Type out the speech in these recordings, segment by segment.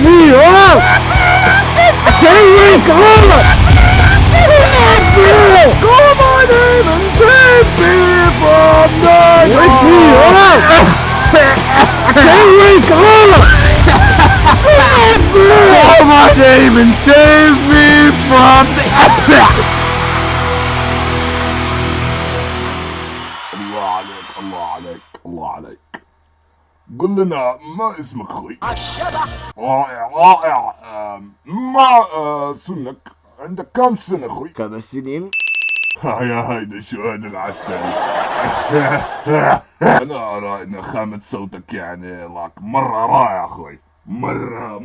me up! Can't wake up! Call my name and save me from the Wake me up! Can't wake up! Call my name and save me from the الله عليك الله عليك الله عليك. قل لنا ما اسمك اخوي؟ الشبح. رائع رائع. ما سنك؟ عندك كم سنة اخوي؟ 5 سنين. يا هيدا شو هذا العسل. انا ارى ان خامة صوتك يعني مرة رائع اخوي. مرة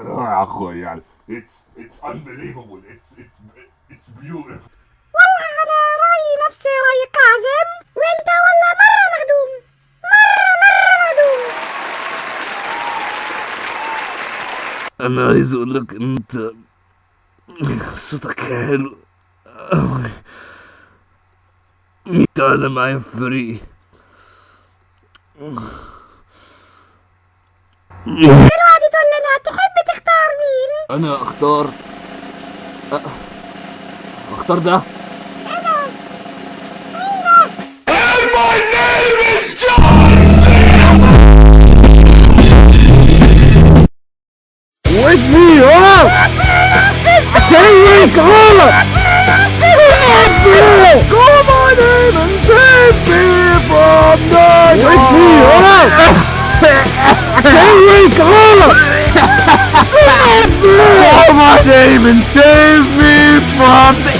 رائع اخوي يعني. It's unbelievable. It's beautiful. والله أنا رأيي نفس رأي كاظم، وأنت والله مرة مخدوم، مرة مخدوم. انا عايز اقول لك انت صوتك حلو أوي. تعالى معايا في فريقي. دلوقتي تقول لنا تحب تختار مين؟ انا اختار ده. Wake me up! I can't wake up! Call my name and save me from the Wake me up! I can't wake up! Call my name and save me from the